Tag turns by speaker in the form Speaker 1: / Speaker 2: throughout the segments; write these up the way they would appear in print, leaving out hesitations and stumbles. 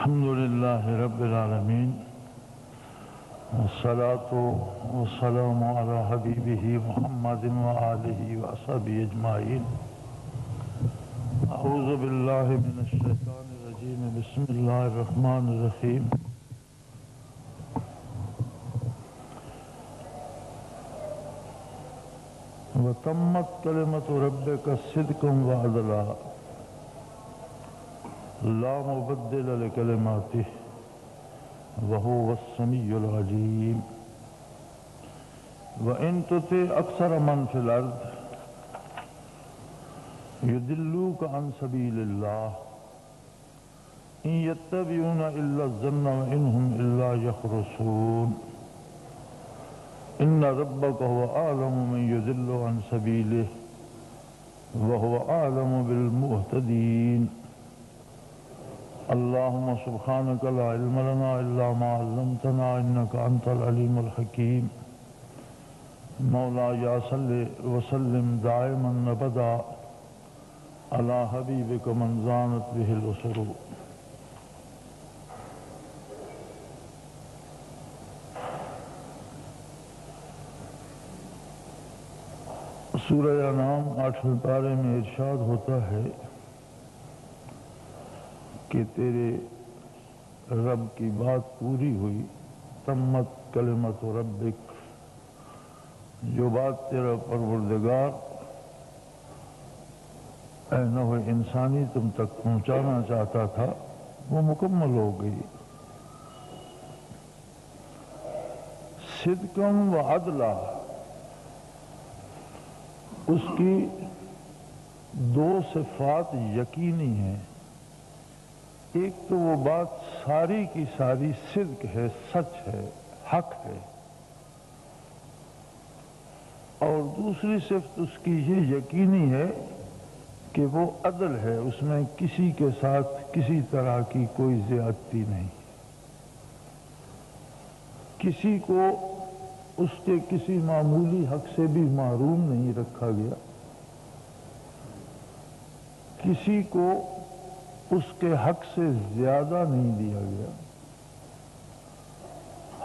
Speaker 1: الحمد لله رب العالمين والصلاة والسلام على حبيبه محمد وآله وصحبه أجمعين. أعوذ بالله من الشيطان الرجيم. بسم الله الرحمن الرحيم. وتمت كلمة ربك صدقا وعدلا لا مبدل لكلماته وهو السميع العليم. وإن تطع أكثر من في الأرض يضلوك عن سبيل الله إن يتبعون إلا الظن وإن هم إلا يخرصون. إن ربك هو أعلم من يضل عن سبيله وهو أعلم بالمهتدين. اللهم سبحانك لا علم لنا إلا ما علمتنا إنك أنت العليم الحكيم. مولاي صل وسلم دائما أبدا على حبيبك من زانت به الأسر. سورہ انعام 8ویں پارے میں ارشاد ہوتا ہے کہ تیرے رب کی بات پوری ہوئی. تمت کلمت ربک، جو بات تیرا پروردگار اے نوع انسانی تم تک پہنچانا چاہتا تھا وہ مکمل ہو گئی. صدقاً و عدلا، اس کی دو صفات یقینی ہیں. ایک تو وہ بات ساری کی ساری صدق ہے، سچ ہے، حق ہے، اور دوسری صفت اس کی یہ یقینی ہے کہ وہ عدل ہے، اس میں کسی کے ساتھ کسی طرح کی کوئی زیادتی نہیں، کسی کو اس کے کسی معمولی حق سے بھی محروم نہیں رکھا گیا، کسی کو اس کے حق سے زیادہ نہیں دیا گیا.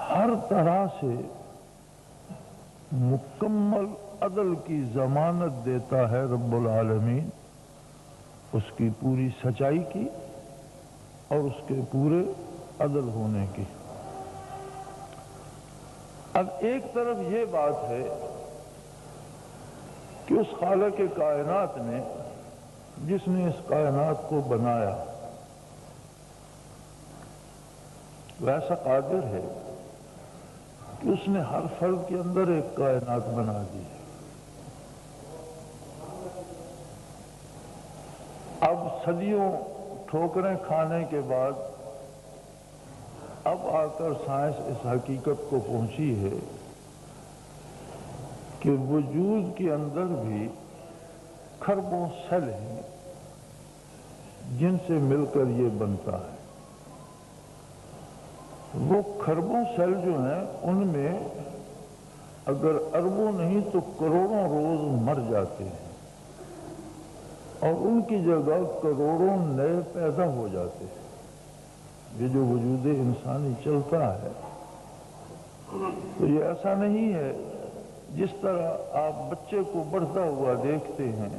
Speaker 1: ہر طرح سے مکمل عدل کی ضمانت دیتا ہے رب العالمین، اس کی پوری سچائی کی اور اس کے پورے عدل ہونے کی. اب ایک طرف یہ بات ہے کہ اس خالق کائنات نے، جس نے اس کائنات کو بنایا، ویسا قادر ہے کہ اس نے ہر فرد کے اندر ایک کائنات بنا دی. اب صدیوں ٹھوکریں کھانے کے بعد اب آ کر سائنس اس حقیقت کو پہنچی ہے کہ وجود کے اندر بھی کھربوں سیل ہیں جن سے مل کر یہ بنتا ہے. وہ کھربوں سیل جو ہیں ان میں اگر اربوں نہیں تو کروڑوں روز مر جاتے ہیں اور ان کی جگہ کروڑوں نئے پیدا ہو جاتے ہیں. یہ جو وجود انسانی چلتا ہے تو یہ ایسا نہیں ہے جس طرح آپ بچے کو بڑھتا ہوا دیکھتے ہیں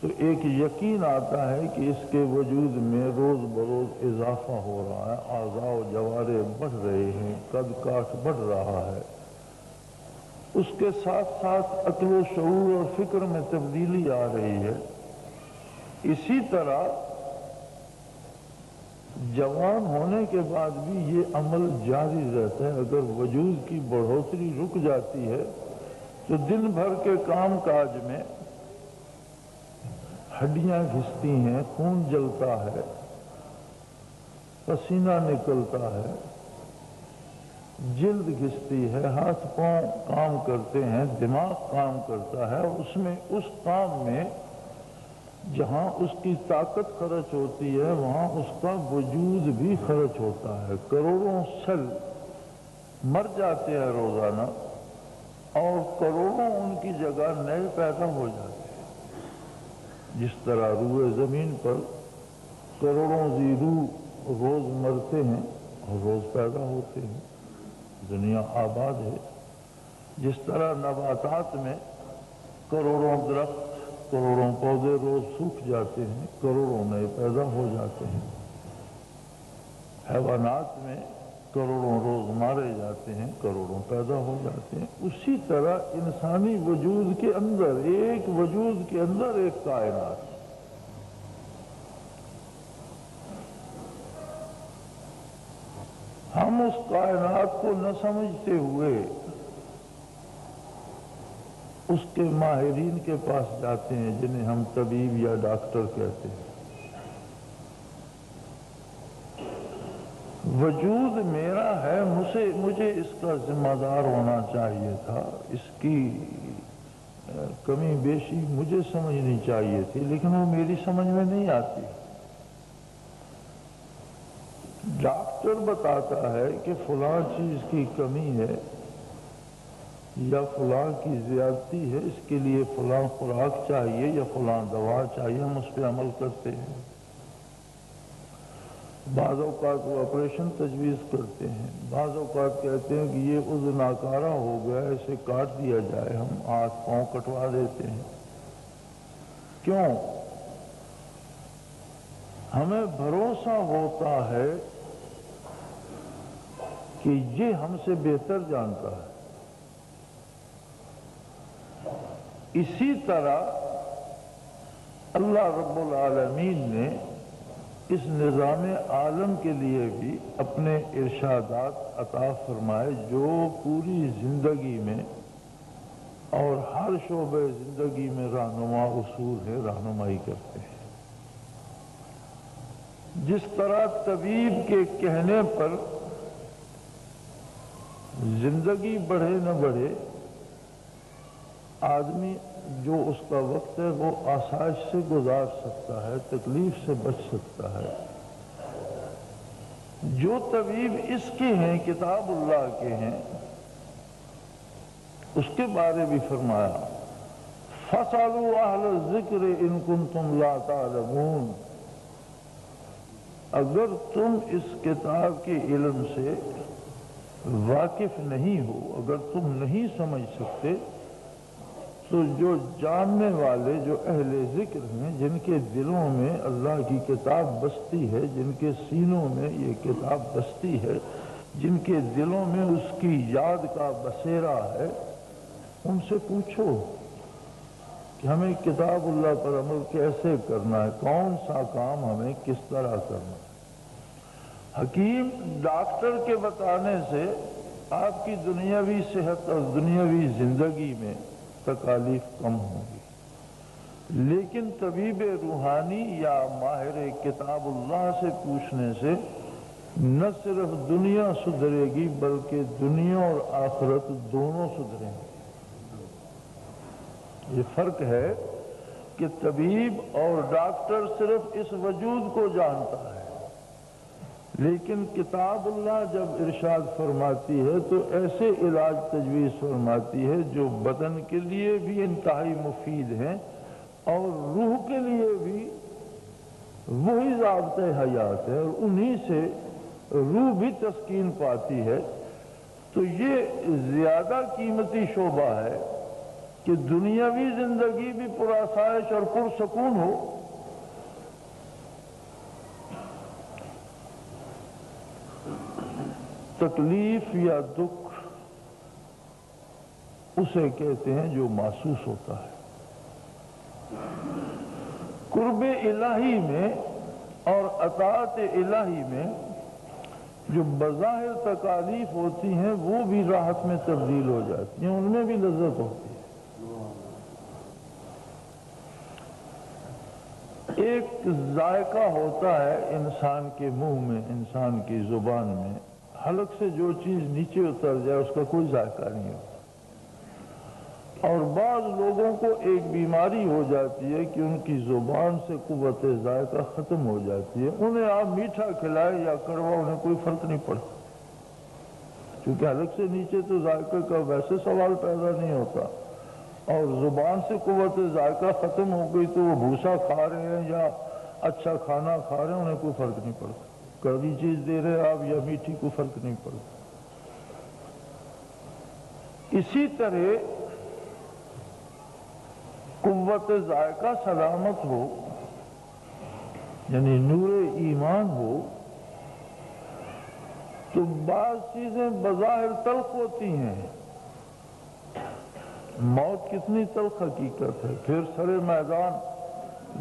Speaker 1: تو ایک یقین آتا ہے کہ اس کے وجود میں روز بروز اضافہ ہو رہا ہے، اعضاء و جوارے بڑھ رہے ہیں، قد کاٹ بڑھ رہا ہے. اس کے ساتھ ساتھ عقل و شعور اور فکر میں تبدیلی آ رہی ہے. اسی طرح جوان ہونے کے بعد بھی یہ عمل جاری رہتا ہے. اگر وجود کی بڑھوتری رک جاتی ہے تو دن بھر کے کام کاج میں ہڈیاں گھستی ہیں، خون جلتا ہے، پسینہ نکلتا ہے، جلد گھستی ہے، ہاتھ پاؤں کام کرتے ہیں، دماغ کام کرتا ہے. اس میں اس کام میں جہاں اس کی طاقت خرچ ہوتی ہے وہاں اس کا وجود بھی خرچ ہوتا ہے. کروڑوں سیل مر جاتے ہیں روزانہ اور کروڑوں ان کی جگہ نئے پیدا ہو جاتے ہیں. جس طرح روئے زمین پر کروڑوں روح روز مرتے ہیں اور روز پیدا ہوتے ہیں، دنیا آباد ہے۔ جس طرح نباتات میں کروڑوں درخت، کروڑوں پودے روز سوکھ جاتے ہیں، کروڑوں نئے پیدا ہو جاتے ہیں۔ حیوانات میں کروڑوں روز مارے جاتے ہیں، کروڑوں پیدا ہو جاتے ہیں۔ اسی طرح انسانی وجود کے اندر، ایک وجود کے اندر ایک کائنات۔ ہم اس کائنات کو نہ سمجھتے ہوئے اس کے ماہرین کے پاس جاتے ہیں، جنہیں ہم طبیب یا ڈاکٹر کہتے ہیں۔ وجود میرا ہے، مجھے اس کا ذمہ دار ہونا چاہیے تھا، اس کی کمی بیشی مجھے سمجھنی چاہیے تھی، لیکن وہ میری سمجھ میں نہیں آتی۔ ڈاکٹر بتاتا ہے کہ فلاں چیز کی کمی ہے یا فلاں کی زیادتی ہے، اس کے لیے فلاں خوراک چاہیے یا فلاں دوا چاہیے، ہم اس پہ عمل کرتے ہیں۔ بعض اوقات وہ آپریشن تجویز کرتے ہیں، بعض اوقات کہتے ہیں کہ یہ عضو ناکارہ ہو گیا، اسے کاٹ دیا جائے، ہم ہاتھ پاؤں کٹوا دیتے ہیں۔ کیوں؟ ہمیں بھروسہ ہوتا ہے کہ یہ ہم سے بہتر جانتا ہے۔ اسی طرح اللہ رب العالمین نے اس نظام عالم کے لیے بھی اپنے ارشادات عطا فرمائے، جو پوری زندگی میں اور ہر شعبہ زندگی میں رہنما اصول ہے، رہنمائی کرتے ہیں۔ جس طرح طبیب کے کہنے پر زندگی بڑھے نہ بڑھے، آدمی جو اس کا وقت ہے وہ آسائش سے گزار سکتا ہے، تکلیف سے بچ سکتا ہے۔ جو طبیب اس کے ہیں، کتاب اللہ کے ہیں، اس کے بارے بھی فرمایا فَاسْأَلُوا أَهْلَ الذِّكْرِ إِن كُنتُمْ لَا تَعْلَمُونَ۔ اگر تم اس کتاب کے علم سے واقف نہیں ہو، اگر تم نہیں سمجھ سکتے، تو جو جاننے والے، جو اہل ذکر ہیں، جن کے دلوں میں اللہ کی کتاب بستی ہے، جن کے سینوں میں یہ کتاب بستی ہے، جن کے دلوں میں اس کی یاد کا بسیرا ہے، ان سے پوچھو کہ ہمیں کتاب اللہ پر عمل کیسے کرنا ہے، کون سا کام ہمیں کس طرح کرنا ہے۔ حکیم ڈاکٹر کے بتانے سے آپ کی دنیاوی صحت اور دنیاوی زندگی میں تکالیف کم ہوں گی، لیکن طبیب روحانی یا ماہر کتاب اللہ سے پوچھنے سے نہ صرف دنیا سدھرے گی، بلکہ دنیا اور آخرت دونوں سدھریں گے۔ یہ فرق ہے کہ طبیب اور ڈاکٹر صرف اس وجود کو جانتا ہے، لیکن کتاب اللہ جب ارشاد فرماتی ہے تو ایسے علاج تجویز فرماتی ہے جو بدن کے لیے بھی انتہائی مفید ہیں اور روح کے لیے بھی وہی ضابطۂ حیات ہے، اور انہی سے روح بھی تسکین پاتی ہے۔ تو یہ زیادہ قیمتی شعبہ ہے کہ دنیاوی زندگی بھی پرآسائش اور پرسکون ہو، تکلیف یا دکھ اسے کہتے ہیں جو محسوس ہوتا ہے۔ قرب الہی میں اور اطاعت الہی میں جو بظاہر تکالیف ہوتی ہیں وہ بھی راحت میں تبدیل ہو جاتی ہیں، ان میں بھی لذت ہوتی ہے۔ ایک ذائقہ ہوتا ہے انسان کے منہ میں، انسان کی زبان میں، حلق سے جو چیز نیچے اتر جائے اس کا کوئی ذائقہ نہیں ہوتا۔ اور بعض لوگوں کو ایک بیماری ہو جاتی ہے کہ ان کی زبان سے قوت ذائقہ ختم ہو جاتی ہے، انہیں آپ میٹھا کھلائے یا کڑوا انہیں کوئی فرق نہیں پڑتا، کیونکہ حلق سے نیچے تو ذائقے کا ویسے سوال پیدا نہیں ہوتا، اور زبان سے قوت ذائقہ ختم ہو گئی تو وہ بھوسا کھا رہے ہیں یا اچھا کھانا کھا رہے ہیں انہیں کوئی فرق نہیں پڑتا، کڑوی چیز دے رہے آپ یا میٹھی، کوئی فرق نہیں پڑتا۔ اسی طرح قوت ذائقہ سلامت ہو، یعنی نور ایمان ہو، تو بعض چیزیں بظاہر تلخ ہوتی ہیں۔ موت کتنی تلخ حقیقت ہے، پھر سرے میدان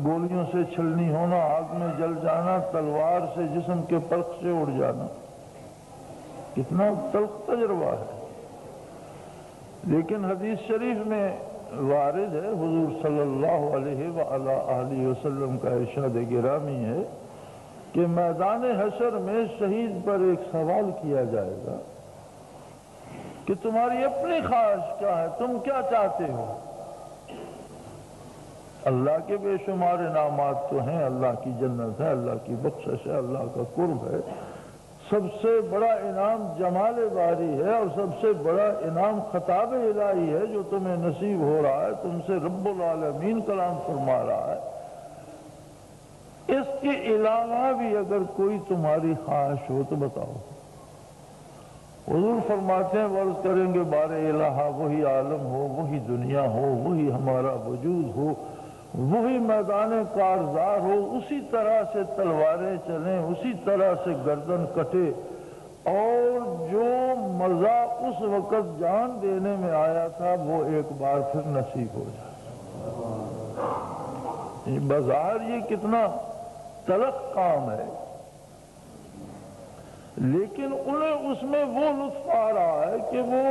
Speaker 1: گولیوں سے چھلنی ہونا، آگ میں جل جانا، تلوار سے جسم کے پلک سے اڑ جانا، کتنا تلخ تجربہ ہے۔ لیکن حدیث شریف میں وارد ہے، حضور صلی اللہ علیہ وآلہ وسلم کا ارشاد گرامی ہے کہ میدان حشر میں شہید پر ایک سوال کیا جائے گا کہ تمہاری اپنی خواہش کیا ہے، تم کیا چاہتے ہو؟ اللہ کے بے شمار انعامات تو ہیں، اللہ کی جنت ہے، اللہ کی بخشش ہے، اللہ کا قرب ہے۔ سب سے بڑا انعام جمال باری ہے، اور سب سے بڑا انعام خطاب الہی ہے جو تمہیں نصیب ہو رہا ہے، تم سے رب العالمین کلام فرما رہا ہے۔ اس کے علاوہ بھی اگر کوئی تمہاری خواہش ہو تو بتاؤ۔ حضور فرماتے ہیں عرض کریں گے بار الہ، وہی عالم ہو، وہی دنیا ہو، وہی ہمارا وجود ہو، وہی میدان کارزار ہو، اسی طرح سے تلواریں چلیں، اسی طرح سے گردن کٹے، اور جو مزہ اس وقت جان دینے میں آیا تھا وہ ایک بار پھر نصیب ہو جائے۔ بظاہر یہ کتنا تلخ کام ہے، لیکن انہیں اس میں وہ لطف آ رہا ہے کہ وہ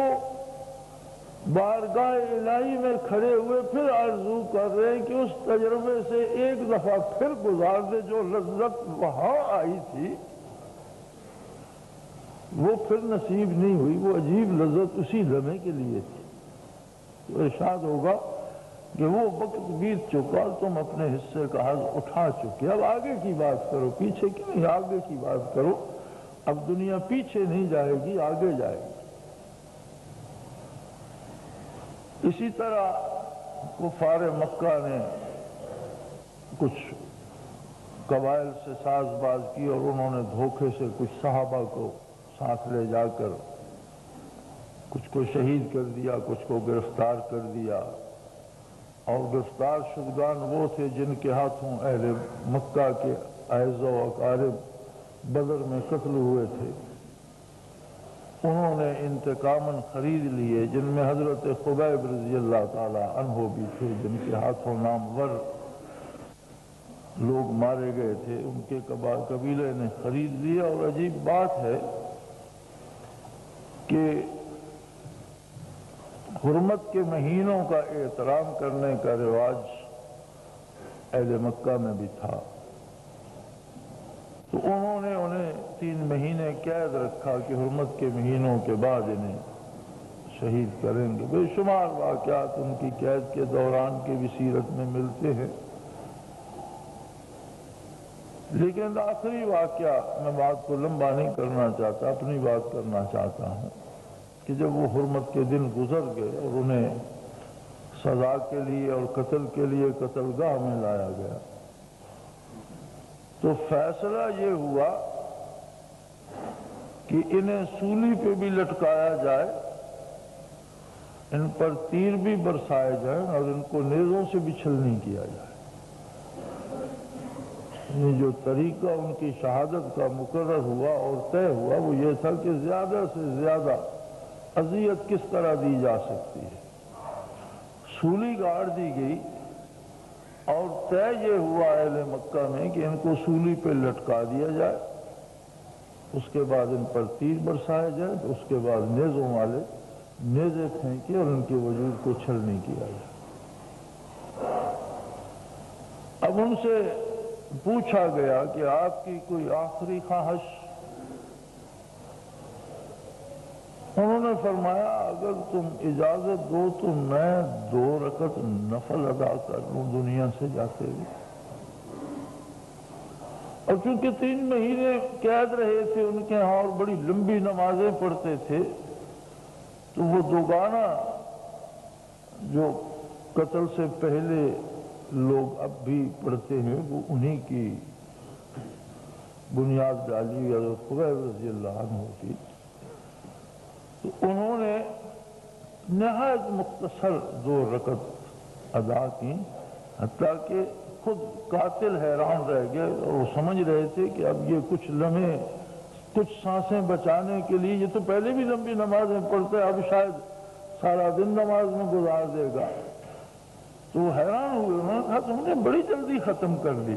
Speaker 1: بارگاہ الہی میں کھڑے ہوئے پھر آرزو کر رہے ہیں کہ اس تجربے سے ایک دفعہ پھر گزار دے، جو لذت وہاں آئی تھی وہ پھر نصیب نہیں ہوئی، وہ عجیب لذت اسی لمحے کے لیے تھی۔ تو ارشاد ہوگا کہ وہ وقت بیت چکا، تم اپنے حصے کا حظ اٹھا چکے، اب آگے کی بات کرو، پیچھے کی نہیں، آگے کی بات کرو۔ اب دنیا پیچھے نہیں جائے گی، آگے جائے گی۔ اسی طرح کفار مکہ نے کچھ قبائل سے ساز باز کی، اور انہوں نے دھوکے سے کچھ صحابہ کو ساتھ لے جا کر کچھ کو شہید کر دیا، کچھ کو گرفتار کر دیا، اور گرفتار شدگان وہ تھے جن کے ہاتھوں اہل مکہ کے اعز و اقارب بدر میں قتل ہوئے تھے۔ انہوں نے انتقاماً خرید لیے، جن میں حضرت خبیب رضی اللہ تعالی عنہ بھی تھے، جن کے ہاتھوں نامور لوگ مارے گئے تھے، ان کے قبیلے نے خرید لیا۔ اور عجیب بات ہے کہ حرمت کے مہینوں کا احترام کرنے کا رواج اہل مکہ میں بھی تھا، تو انہوں نے انہیں 3 مہینے قید رکھا کہ حرمت کے مہینوں کے بعد انہیں شہید کریں گے۔ بے شمار واقعات ان کی قید کے دوران کے بھی سیرت میں ملتے ہیں، لیکن آخری واقعہ، میں بات کو لمبا نہیں کرنا چاہتا، اپنی بات کرنا چاہتا ہوں کہ جب وہ حرمت کے دن گزر گئے اور انہیں سزا کے لیے اور قتل کے لیے قتل گاہ میں لایا گیا، تو فیصلہ یہ ہوا کہ انہیں سولی پہ بھی لٹکایا جائے، ان پر تیر بھی برسائے جائیں، اور ان کو نیزوں سے بھی چھلنی کیا جائے۔ یہ جو طریقہ ان کی شہادت کا مقرر ہوا اور طے ہوا وہ یہ تھا کہ زیادہ سے زیادہ اذیت کس طرح دی جا سکتی ہے، سولی گاڑ دی گئی، اور طے یہ ہوا اہل مکہ میں کہ ان کو سولی پہ لٹکا دیا جائے، اس کے بعد ان پر تیر برسائے جائے، تو اس کے بعد نیزوں والے نیزے پھینکے اور ان کے وجود کو چھلنی کیا جائے۔ اب ان سے پوچھا گیا کہ آپ کی کوئی آخری خواہش؟ انہوں نے فرمایا اگر تم اجازت دو تو میں 2 رکعت نفل ادا کر لوں دنیا سے جاتے ہوئے۔ اور چونکہ 3 مہینے قید رہے تھے ان کے ہاں اور بڑی لمبی نمازیں پڑھتے تھے، تو وہ دوگانہ جو قتل سے پہلے لوگ اب بھی پڑھتے ہیں وہ انہی کی بنیاد ڈالی حضرت خبیب رضی اللہ عنہ کی. تو انہوں نے نہایت مختصر 2 رکعت ادا کی، حتیٰ کہ خود قاتل حیران رہ گئے اور وہ سمجھ رہے تھے کہ اب یہ کچھ لمحے کچھ سانسیں بچانے کے لیے، یہ تو پہلے بھی لمبی نمازیں پڑھتا ہے، اب شاید سارا دن نماز میں گزار دے گا. تو وہ حیران ہوئے. انہوں نے کہا تم نے بڑی جلدی ختم کر لی.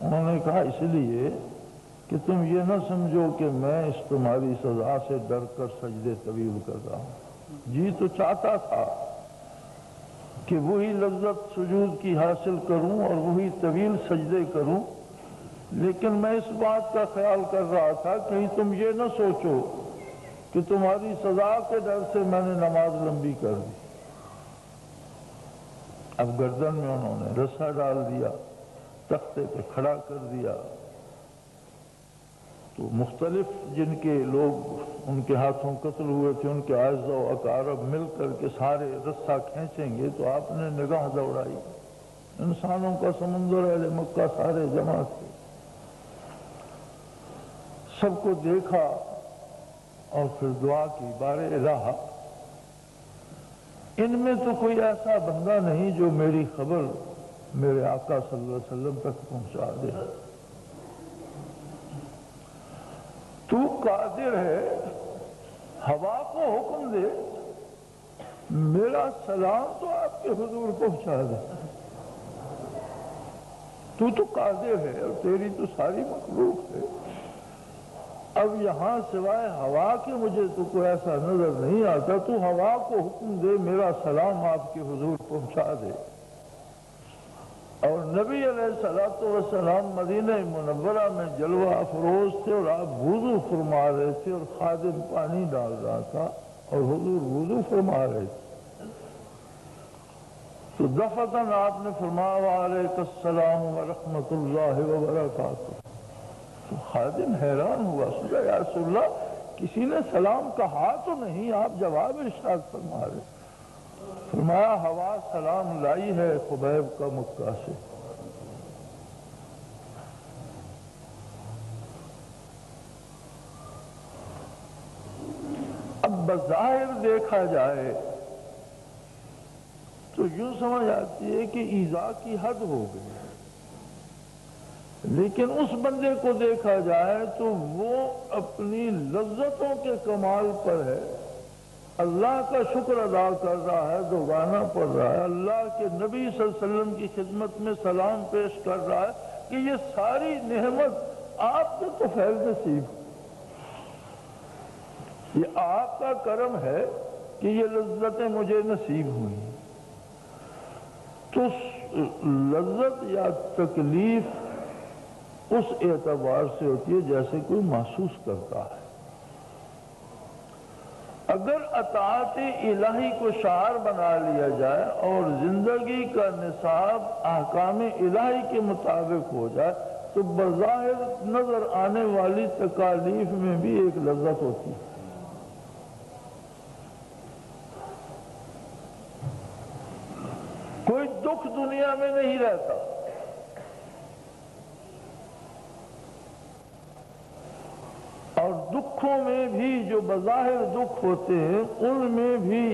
Speaker 1: انہوں نے کہا اس لیے کہ تم یہ نہ سمجھو کہ میں اس تمہاری سزا سے ڈر کر سجدے طویل کر رہا ہوں. جی تو چاہتا تھا کہ وہی لذت سجود کی حاصل کروں اور وہی طویل سجدے کروں، لیکن میں اس بات کا خیال کر رہا تھا کہیں تم یہ نہ سوچو کہ تمہاری سزا کے ڈر سے میں نے نماز لمبی کر دی. اب گردن میں انہوں نے رسا ڈال دیا، تختے پہ کھڑا کر دیا. تو مختلف جن کے لوگ ان کے ہاتھوں قتل ہوئے تھے ان کے اعزاء و اقارب مل کر کے سارے رسا کھینچیں گے تو آپ نے نگاہ دوڑائی. انسانوں کا سمندر اہل مکہ سارے جمع تھے، سب کو دیکھا اور پھر دعا کی، بار الہ ان میں تو کوئی ایسا بندہ نہیں جو میری خبر میرے آقا صلی اللہ علیہ وسلم تک پہنچا دے. تو قادر ہے ہوا کو حکم دے میرا سلام تو آپ کے حضور پہنچا دے. تو قادر ہے اور تیری تو ساری مخلوق ہے. اب یہاں سوائے ہوا کے مجھے تو کوئی ایسا نظر نہیں آتا. تو ہوا کو حکم دے میرا سلام آپ کے حضور پہنچا دے. اور نبی علیہ الصلوۃ والسلام مدینہ منورہ میں جلوہ افروز تھے اور آپ وضو فرما رہے تھے اور خادم پانی ڈال رہا تھا اور حضور وضو فرما رہے تھے. تو دفعتاً آپ نے فرمایا وعلیکم السلام ورحمۃ اللہ وبرکاتہ. تو خادم حیران ہوا، سنا یا رسول اللہ کسی نے سلام کہا تو نہیں، آپ جواب ارشاد فرما رہے. فرمایا ہوا سلام لائی ہے خبیب کا مکہ سے. اب بظاہر دیکھا جائے تو یوں سمجھ آتی ہے کہ ایذا کی حد ہو گئی، لیکن اس بندے کو دیکھا جائے تو وہ اپنی لذتوں کے کمال پر ہے، اللہ کا شکر ادا کر رہا ہے، دوگانہ پڑھ رہا ہے، اللہ کے نبی صلی اللہ علیہ وسلم کی خدمت میں سلام پیش کر رہا ہے کہ یہ ساری نعمت آپ کو تو فیض نصیب، یہ آپ کا کرم ہے کہ یہ لذتیں مجھے نصیب ہوئی. تو لذت یا تکلیف اس اعتبار سے ہوتی ہے جیسے کوئی محسوس کرتا ہے. اگر اطاعت الہی کو شعار بنا لیا جائے اور زندگی کا نصاب احکام الہی کے مطابق ہو جائے تو بظاہر نظر آنے والی تکالیف میں بھی ایک لذت ہوتی ہے. کوئی دکھ دنیا میں نہیں رہتا، اور دکھوں میں بھی جو بظاہر دکھ ہوتے ہیں ان میں بھی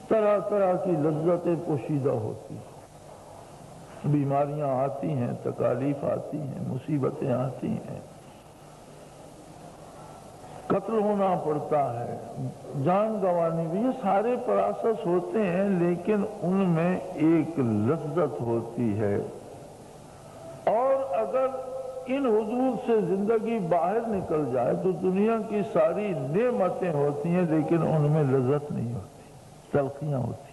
Speaker 1: طرح طرح کی لذتیں پوشیدہ ہوتی ہیں. بیماریاں آتی ہیں، تکالیف آتی ہیں، مصیبتیں آتی ہیں، قتل ہونا پڑتا ہے، جان گنوانی بھی، یہ سارے پروسیس ہوتے ہیں، لیکن ان میں ایک لذت ہوتی ہے. اور اگر ان حدود سے زندگی باہر نکل جائے تو دنیا کی ساری نعمتیں ہوتی ہیں لیکن ان میں لذت نہیں ہوتی، تلخیاں ہوتی.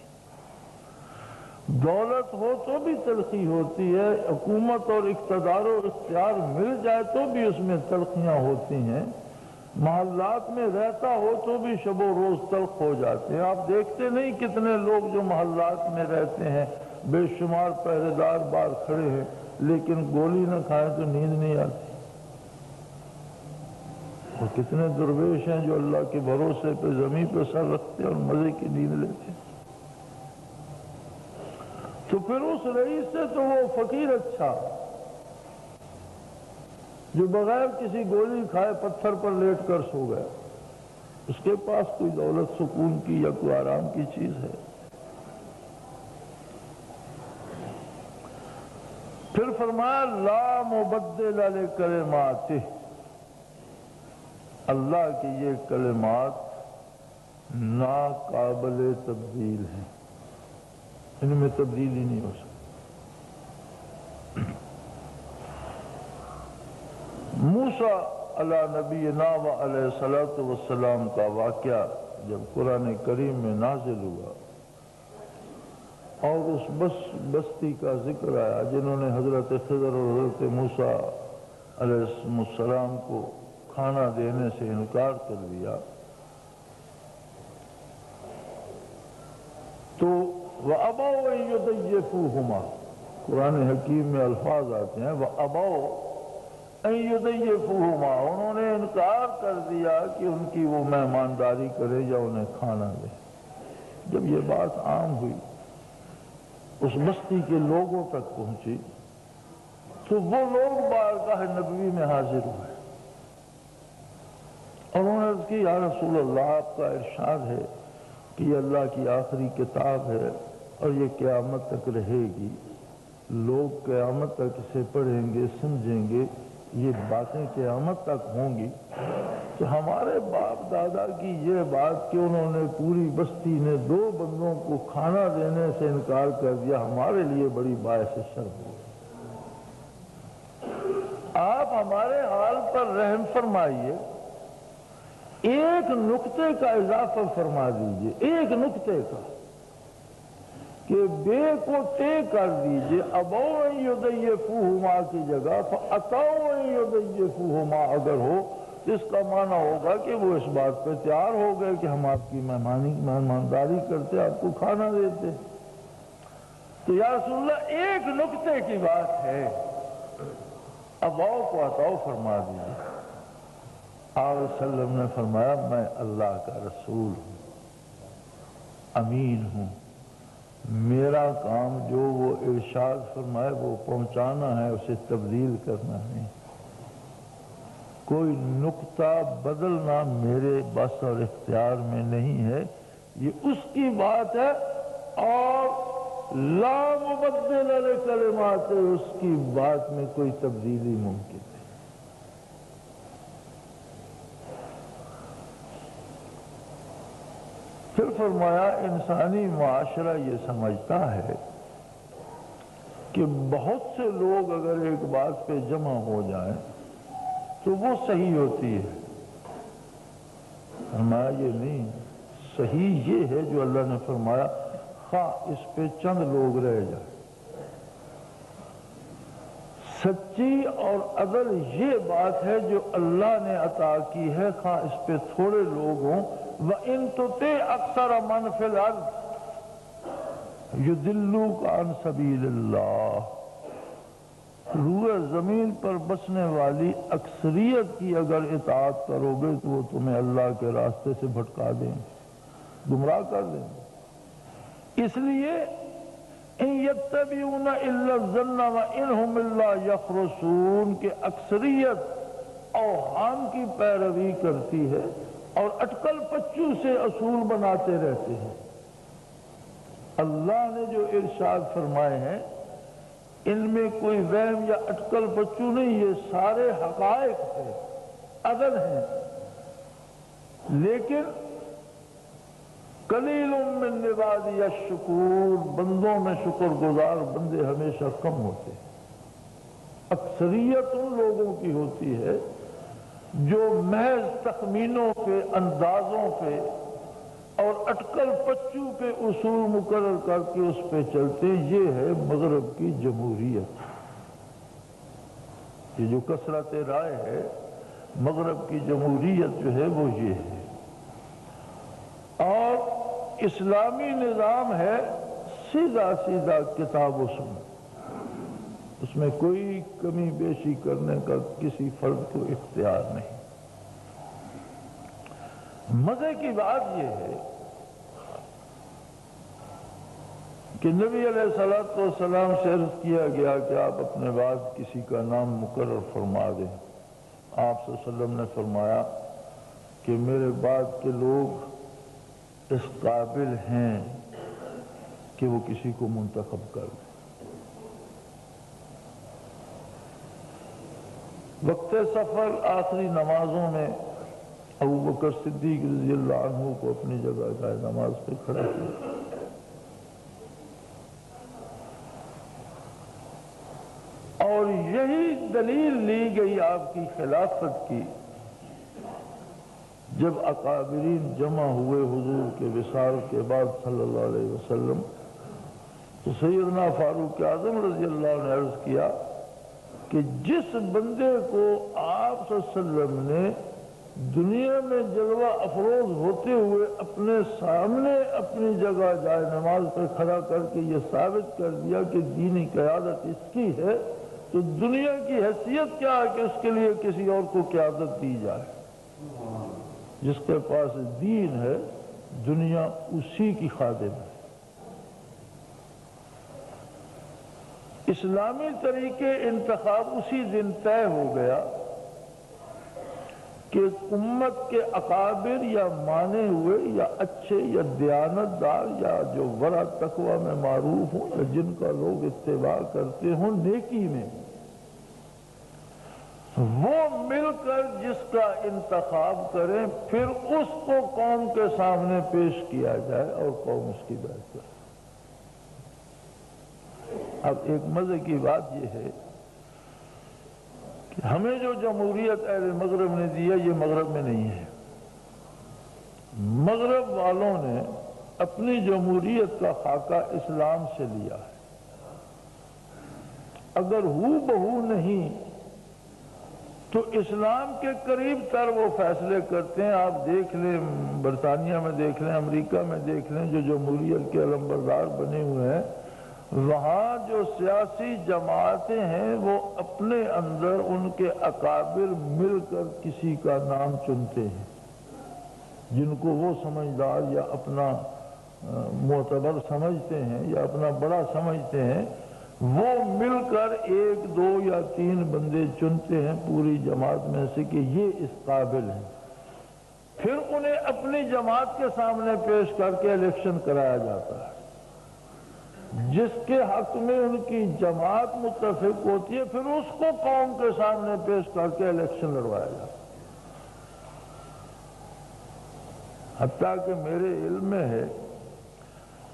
Speaker 1: دولت ہو تو بھی تلخی ہوتی ہے، حکومت اور اقتدار و اختیار مل جائے تو بھی اس میں تلخیاں ہوتی ہیں، محلات میں رہتا ہو تو بھی شب و روز تلخ ہو جاتے ہیں. آپ دیکھتے نہیں کتنے لوگ جو محلات میں رہتے ہیں بے شمار پہرے دار باہر کھڑے ہیں لیکن گولی نہ کھائیں تو نیند نہیں آتی. اور کتنے درویش ہیں جو اللہ کے بھروسے پہ زمین پہ سر رکھتے اور مزے کی نیند لیتے. تو پھر اس رئیس سے تو وہ فقیر اچھا جو بغیر کسی گولی کھائے پتھر پر لیٹ کر سو گیا، اس کے پاس کوئی دولت سکون کی یا کوئی آرام کی چیز ہے؟ پھر فرمایا لا مبدل لکلماتہ، اللہ کے یہ کلمات ناقابل تبدیل ہیں، ان میں تبدیلی نہیں ہو سکتی۔ موسیٰ علیہ نبینا و علیہ الصلوۃ والسلام کا واقعہ جب قرآن کریم میں نازل ہوا اور اس بستی کا ذکر آیا جنہوں نے حضرت خضر اور حضرت موسیٰ علیہ السلام کو کھانا دینے سے انکار کر دیا، تو وَأَبَوْا أَن يُضَيِّفُوهُمَا، قرآن حکیم میں الفاظ آتے ہیں وَأَبَوْا أَن يُضَيِّفُوهُمَا، انہوں نے انکار کر دیا کہ ان کی وہ مہمانداری کرے یا انہیں کھانا دے۔ جب یہ بات عام ہوئی، اس بستی کے لوگوں تک پہنچی، تو وہ لوگ بارگاہ نبوی میں حاضر ہوئے اور انہوں نے عرض کی یا رسول اللہ، آپ کا ارشاد ہے کہ یہ اللہ کی آخری کتاب ہے اور یہ قیامت تک رہے گی، لوگ قیامت تک اسے پڑھیں گے، سمجھیں گے، یہ باتیں قیامت تک ہوں گی، تو ہمارے باپ دادا کی یہ بات کہ انہوں نے پوری بستی نے 2 بندوں کو کھانا دینے سے انکار کر دیا، ہمارے لیے بڑی باعث شرم ہے۔ آپ ہمارے حال پر رحم فرمائیے، ایک نقطے کا اضافہ فرما دیجئے، ایک نقطے کا، کہ بے کو تے کر دیجئے، ابوا ان یضیفوہما کی جگہ فاتوا ان یضیفوہما اگر ہو، اس کا معنی ہوگا کہ وہ اس بات پہ تیار ہو گئے کہ ہم آپ کی مہمانداری کرتے، آپ کو کھانا دیتے۔ تو یا رسول اللہ ایک نقطے کی بات ہے، اباؤ کو عطاؤ فرما دیجئے۔ آپ صلی اللہ علیہ وسلم نے فرمایا میں اللہ کا رسول ہوں، امین ہوں، میرا کام جو وہ ارشاد فرمائے وہ پہنچانا ہے، اسے تبدیل کرنا نہیں، کوئی نقطہ بدلنا میرے بس اور اختیار میں نہیں ہے، یہ اس کی بات ہے، اور لا مبدل لکلماتہ، اس کی بات میں کوئی تبدیلی ممکن ہے۔ پھر فرمایا انسانی معاشرہ یہ سمجھتا ہے کہ بہت سے لوگ اگر ایک بات پہ جمع ہو جائیں تو وہ صحیح ہوتی ہے۔ فرمایا یہ نہیں، صحیح یہ ہے جو اللہ نے فرمایا، خواہ اس پہ چند لوگ رہ جائیں۔ سچی اور عدل یہ بات ہے جو اللہ نے عطا کی ہے، خواہ اس پہ تھوڑے لوگ ہوں۔ وَإِن تُطِعْ أَكْثَرَ مَنْ فِي الْأَرْضِ يُضِلُّوكَ عَنْ سَبِيلِ اللَّهِ، روئے زمین پر بسنے والی اکثریت کی اگر اطاعت کرو گے تو وہ تمہیں اللہ کے راستے سے بھٹکا دیں گے، گمراہ کر دیں گے۔ اس لیے ان یتبعون الا الظن وان هم الا یخرصون، کہ اکثریت اوہام کی پیروی کرتی ہے اور اٹکل پچو سے اصول بناتے رہتے ہیں۔ اللہ نے جو ارشاد فرمائے ہیں ان میں کوئی وہم یا اٹکل پچو نہیں، یہ سارے حقائق ہیں، عدل ہیں، لیکن قلیل من عبادی الشکور، بندوں میں شکر گزار بندے ہمیشہ کم ہوتے ہیں۔ اکثریت ان لوگوں کی ہوتی ہے جو محض تخمینوں پہ، اندازوں پہ اور اٹکل پچو پہ اصول مقرر کر کے اس پہ چلتے ہیں۔ یہ ہے مغرب کی جمہوریت، یہ جو کثرت رائے ہے، مغرب کی جمہوریت جو ہے وہ یہ ہے۔ اور اسلامی نظام ہے سیدھا سیدھا کتاب و سنت، اس میں کوئی کمی بیشی کرنے کا کسی فرد کو اختیار نہیں۔ مزے کی بات یہ ہے کہ نبی علیہ الصلوۃ والسلام سے عرض کیا گیا کہ آپ اپنے بعد کسی کا نام مقرر فرما دیں۔ آپ صلی اللہ علیہ وسلم نے فرمایا کہ میرے بعد کے لوگ اس قابل ہیں کہ وہ کسی کو منتخب کر دیں۔ وقت سفر آخری نمازوں میں ابوبکر صدیق رضی اللہ عنہ کو اپنی جگہ جائے نماز پہ کھڑا کیا، اور یہی دلیل لی گئی آپ کی خلافت کی جب اکابرین جمع ہوئے حضور کے وصال کے بعد صلی اللہ علیہ وسلم، تو سیدنا فاروق اعظم رضی اللہ عنہ نے عرض کیا کہ جس بندے کو آپ صلی اللہ علیہ وسلم نے دنیا میں جلوہ افروز ہوتے ہوئے اپنے سامنے اپنی جگہ جائے نماز پر کھڑا کر کے یہ ثابت کر دیا کہ دینی قیادت اس کی ہے، تو دنیا کی حیثیت کیا ہے کہ اس کے لیے کسی اور کو قیادت دی جائے؟ جس کے پاس دین ہے دنیا اسی کی خادم ہے۔ اسلامی طریقے انتخاب اسی دن طے ہو گیا کہ امت کے اکابر یا مانے ہوئے یا اچھے یا دیانتدار یا جو ورع تقوی میں معروف ہوں یا جن کا لوگ اتباع کرتے ہوں نیکی میں، وہ مل کر جس کا انتخاب کریں پھر اس کو قوم کے سامنے پیش کیا جائے اور قوم اس کی بیعت کرے۔ اب ایک مزے کی بات یہ ہے کہ ہمیں جو جمہوریت اہل مغرب نے دی ہے یہ مغرب میں نہیں ہے۔ مغرب والوں نے اپنی جمہوریت کا خاکہ اسلام سے لیا ہے، اگر ہو بہو نہیں تو اسلام کے قریب تر وہ فیصلے کرتے ہیں۔ آپ دیکھ لیں برطانیہ میں دیکھ لیں، امریکہ میں دیکھ لیں، جو جمہوریت کے علمبردار بنے ہوئے ہیں، وہاں جو سیاسی جماعتیں ہیں وہ اپنے اندر ان کے اکابر مل کر کسی کا نام چنتے ہیں جن کو وہ سمجھدار یا اپنا معتبر سمجھتے ہیں یا اپنا بڑا سمجھتے ہیں، وہ مل کر ایک دو یا تین بندے چنتے ہیں پوری جماعت میں سے کہ یہ اس قابل ہیں، پھر انہیں اپنی جماعت کے سامنے پیش کر کے الیکشن کرایا جاتا ہے۔ جس کے حق میں ان کی جماعت متفق ہوتی ہے پھر اس کو قوم کے سامنے پیش کر کے الیکشن لڑوایا جاتا ہے۔ حتیٰ کہ میرے علم میں ہے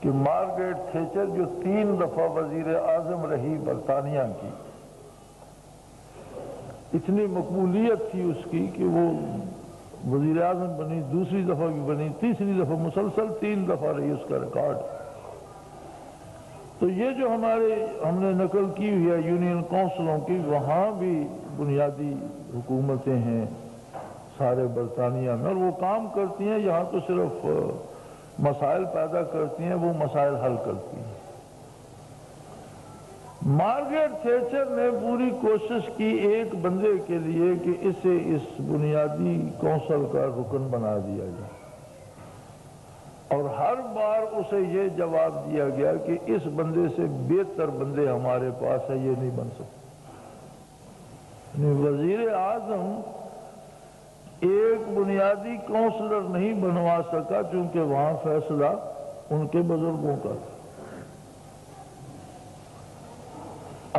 Speaker 1: کہ مارگریٹ تھیچر جو 3 دفعہ وزیر اعظم رہی برطانیہ کی، اتنی مقبولیت تھی اس کی کہ وہ وزیر اعظم بنی، دوسری دفعہ بھی بنی، تیسری دفعہ مسلسل 3 دفعہ رہی اس کا ریکارڈ۔ تو یہ جو ہم نے نقل کی ہوئی ہے یونین کونسلوں کی، وہاں بھی بنیادی حکومتیں ہیں سارے برطانیہ میں، اور وہ کام کرتی ہیں، یہاں تو صرف مسائل پیدا کرتی ہیں، وہ مسائل حل کرتی ہیں۔ مارگریٹ تھیچر نے پوری کوشش کی ایک بندے کے لیے کہ اسے اس بنیادی کونسل کا رکن بنا دیا جائے، اور ہر بار اسے یہ جواب دیا گیا کہ اس بندے سے بہتر بندے ہمارے پاس ہے، یہ نہیں بن سکتے۔ وزیر اعظم ایک بنیادی کونسلر نہیں بنوا سکا چونکہ وہاں فیصلہ ان کے بزرگوں کا تھا۔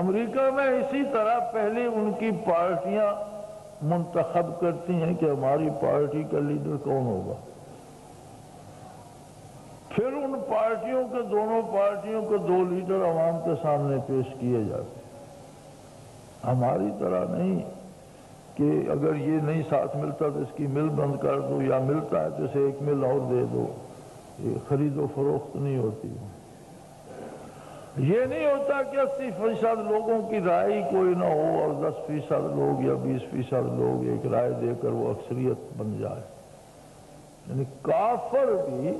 Speaker 1: امریکہ میں اسی طرح پہلے ان کی پارٹیاں منتخب کرتی ہیں کہ ہماری پارٹی کا لیڈر کون ہوگا، پھر ان پارٹیوں کے دونوں پارٹیوں کو 2 لیڈر عوام کے سامنے پیش کیے جاتے ہیں۔ ہماری طرح نہیں کہ اگر یہ نہیں ساتھ ملتا تو اس کی مل بند کر دو، یا ملتا ہے تو اسے ایک مل اور دے دو، یہ خرید و فروخت نہیں ہوتی۔ یہ نہیں ہوتا کہ 80% لوگوں کی رائے کوئی نہ ہو اور 10% لوگ یا 20% لوگ ایک رائے دے کر وہ اکثریت بن جائے۔ یعنی کافر بھی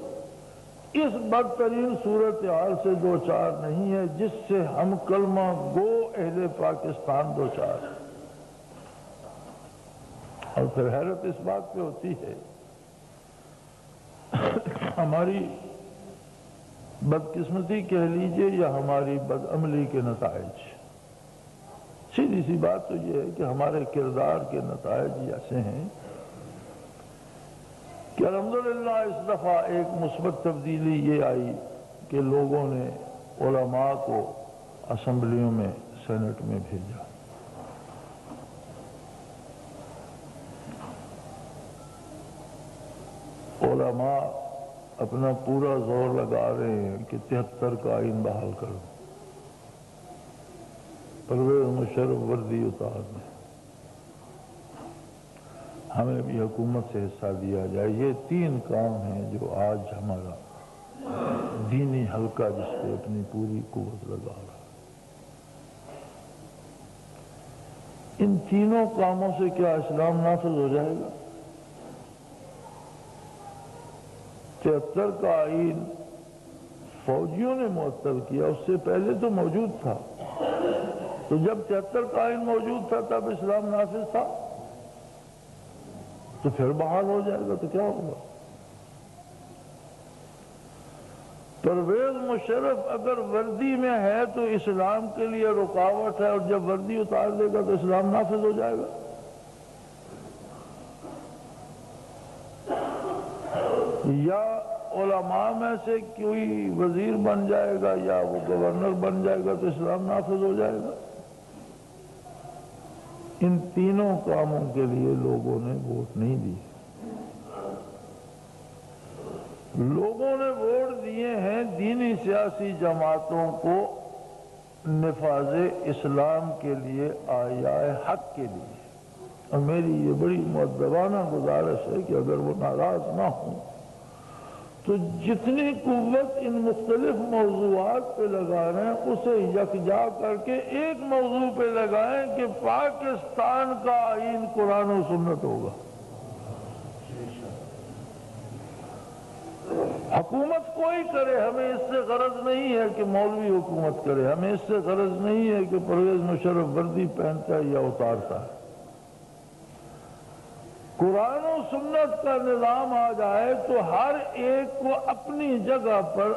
Speaker 1: اس بدترین صورتحال سے دوچار نہیں ہے جس سے ہم کلمہ گو اہل پاکستان دوچار ہیں۔ اور پھر حیرت اس بات پہ ہوتی ہے ہماری بدقسمتی کہہ لیجئے یا ہماری بدعملی کے نتائج. سیدھی سی بات تو یہ ہے کہ ہمارے کردار کے نتائج ایسے ہیں کہ الحمدللہ اس دفعہ ایک مثبت تبدیلی یہ آئی کہ لوگوں نے علماء کو اسمبلیوں میں سینٹ میں بھیجا. علماء اپنا پورا زور لگا رہے ہیں کہ 73 کا آئین بحال کرو. پرویز مشرف وردی اتار دیں، ہمیں بھی حکومت سے حصہ دیا جائے. یہ 3 کام ہیں جو آج ہمارا دینی حلقہ جس پہ اپنی پوری قوت لگا رہا ہے. ان تینوں کاموں سے کیا اسلام نافذ ہو جائے گا؟ 73 کا آئین فوجیوں نے معطل کیا، اس سے پہلے تو موجود تھا. تو جب 73 کا آئین موجود تھا تب اسلام نافذ تھا، تو پھر بحال ہو جائے گا تو کیا ہوگا؟ پرویز مشرف اگر وردی میں ہے تو اسلام کے لیے رکاوٹ ہے، اور جب وردی اتار دے گا تو اسلام نافذ ہو جائے گا. یا علماء میں سے کوئی وزیر بن جائے گا یا وہ گورنر بن جائے گا تو اسلام نافذ ہو جائے گا. ان تینوں کاموں کے لیے لوگوں نے ووٹ نہیں دی. لوگوں نے ووٹ دیے ہیں دینی سیاسی جماعتوں کو نفاذ اسلام کے لیے، آیائے حق کے لیے. اور میری یہ بڑی مؤدبانہ گزارش ہے کہ اگر وہ ناراض نہ ہوں تو جتنی قوت ان مختلف موضوعات پہ لگا رہے ہیں اسے یکجا کر کے ایک موضوع پہ لگائیں کہ پاکستان کا آئین قرآن و سنت ہوگا. حکومت کوئی کرے، ہمیں اس سے غرض نہیں ہے کہ مولوی حکومت کرے، ہمیں اس سے غرض نہیں ہے کہ پرویز مشرف وردی پہنتا ہے یا اتارتا ہے. قرآن و سنت کا نظام آ جائے تو ہر ایک کو اپنی جگہ پر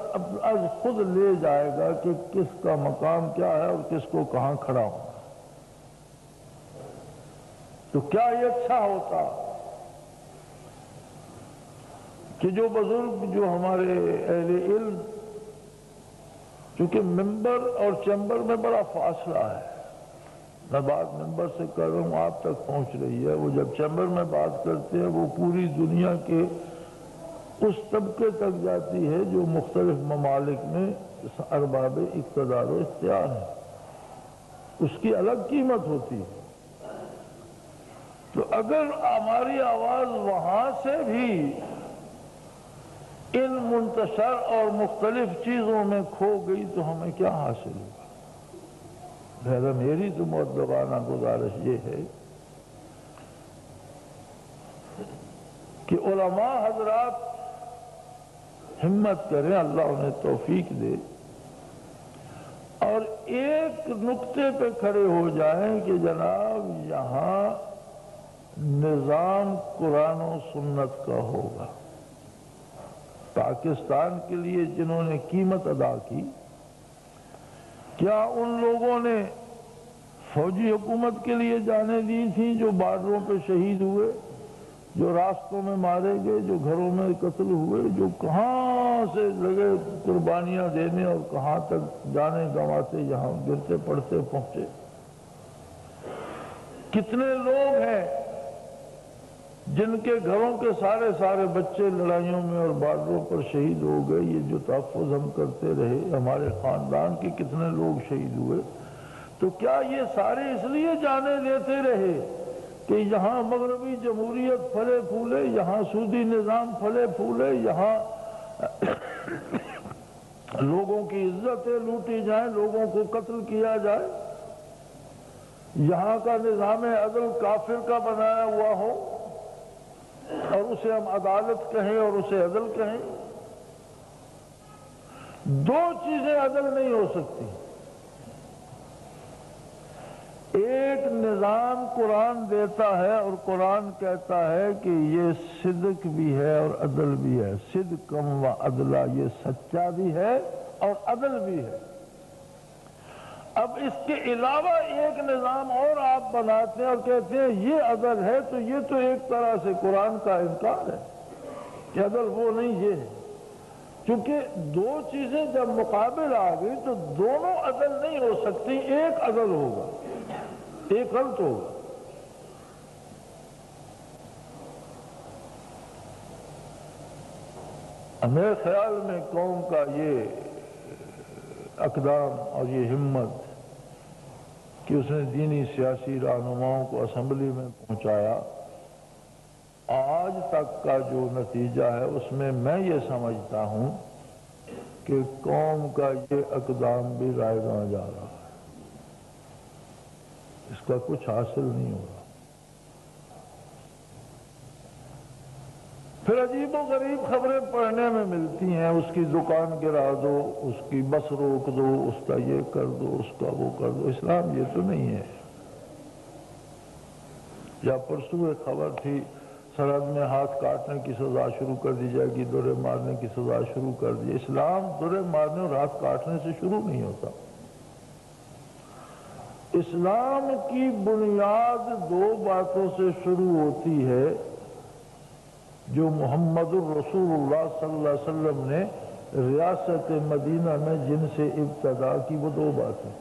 Speaker 1: از خود لے جائے گا کہ کس کا مقام کیا ہے اور کس کو کہاں کھڑا ہونا. تو کیا یہ اچھا ہوتا کہ جو بزرگ، جو ہمارے اہل علم، چونکہ ممبر اور چیمبر میں بڑا فاصلہ ہے، میں بات ممبر سے کر رہا ہوں آپ تک پہنچ رہی ہے، وہ جب چیمبر میں بات کرتے ہیں وہ پوری دنیا کے اس طبقے تک جاتی ہے جو مختلف ممالک میں ارباب اقتدار و اختیار ہے. اس کی الگ قیمت ہوتی ہے. تو اگر ہماری آواز وہاں سے بھی ان منتشر اور مختلف چیزوں میں کھو گئی تو ہمیں کیا حاصل ہوگا؟ لہذا میری تو مؤدبانہ گزارش یہ ہے کہ علماء حضرات ہمت کریں، اللہ انہیں توفیق دے، اور ایک نقطے پہ کھڑے ہو جائیں کہ جناب یہاں نظام قرآن و سنت کا ہوگا. پاکستان کے لیے جنہوں نے قیمت ادا کی، کیا ان لوگوں نے فوجی حکومت کے لیے جانیں دی تھیں جو بارڈروں پہ شہید ہوئے، جو راستوں میں مارے گئے، جو گھروں میں قتل ہوئے، جو کہاں سے لگے قربانیاں دینے اور کہاں تک جانے گنواتے یہاں گرتے پڑتے پہنچے؟ کتنے لوگ ہیں جن کے گھروں کے سارے بچے لڑائیوں میں اور بارڈروں پر شہید ہو گئے؟ یہ جو تحفظ ہم کرتے رہے، ہمارے خاندان کے کتنے لوگ شہید ہوئے. تو کیا یہ سارے اس لیے جانے دیتے رہے کہ یہاں مغربی جمہوریت پھلے پھولے، یہاں سودی نظام پھلے پھولے، یہاں لوگوں کی عزتیں لوٹی جائیں، لوگوں کو قتل کیا جائے، یہاں کا نظام عدل کافر کا بنایا ہوا ہو اور اسے ہم عدالت کہیں اور اسے عدل کہیں؟ دو چیزیں عدل نہیں ہو سکتی. ایک نظام قرآن دیتا ہے اور قرآن کہتا ہے کہ یہ صدق بھی ہے اور عدل بھی ہے، صدقم و عدلا، یہ سچا بھی ہے اور عدل بھی ہے۔ اب اس کے علاوہ ایک نظام اور آپ بناتے ہیں اور کہتے ہیں یہ عدل ہے، تو یہ تو ایک طرح سے قرآن کا انکار ہے کہ عدل وہ نہیں یہ ہے، کیونکہ دو چیزیں جب مقابل آ گئی تو دونوں عدل نہیں ہو سکتی، ایک عدل ہوگا، ایک غلط ہوگا۔ میرے خیال میں قوم کا یہ اقدام اور یہ ہمت کہ اس نے دینی سیاسی رہنماؤں کو اسمبلی میں پہنچایا، آج تک کا جو نتیجہ ہے اس میں یہ سمجھتا ہوں کہ قوم کا یہ اقدام بھی رائے گاں جا رہا ہے، اس کا کچھ حاصل نہیں ہو رہا۔ پھر عجیب و غریب خبریں پڑھنے میں ملتی ہیں، اس کی دکان گرا دو، اس کی بس روک دو، اس کا یہ کر دو، اس کا وہ کر دو۔ اسلام یہ تو نہیں ہے۔ یا پرسوں ایک خبر تھی، سرحد میں ہاتھ کاٹنے کی سزا شروع کر دی جائے گی، درے مارنے کی سزا شروع کر دی۔ اسلام درے مارنے اور ہاتھ کاٹنے سے شروع نہیں ہوتا۔ اسلام کی بنیاد دو باتوں سے شروع ہوتی ہے جو محمد الرسول اللہ صلی اللہ علیہ وسلم نے ریاست مدینہ میں جن سے ابتدا کی، وہ دو باتیں۔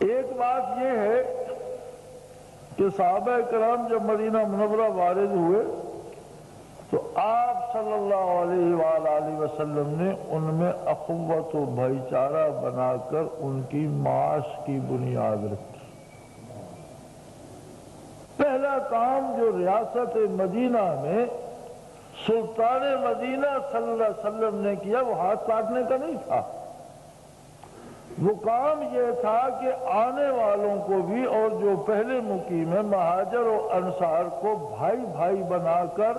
Speaker 1: ایک بات یہ ہے کہ صحابہ کرام جب مدینہ منورہ وارد ہوئے تو آپ صلی اللہ علیہ وآلہ وسلم نے ان میں اخوت و بھائی چارہ بنا کر ان کی معاش کی بنیاد رکھی۔ پہلا کام جو ریاست مدینہ میں سلطان مدینہ صلی اللہ علیہ وسلم نے کیا وہ ہاتھ کاٹنے کا نہیں تھا، وہ کام یہ تھا کہ آنے والوں کو بھی اور جو پہلے مقیم ہیں مہاجر و انصار کو بھائی بھائی بنا کر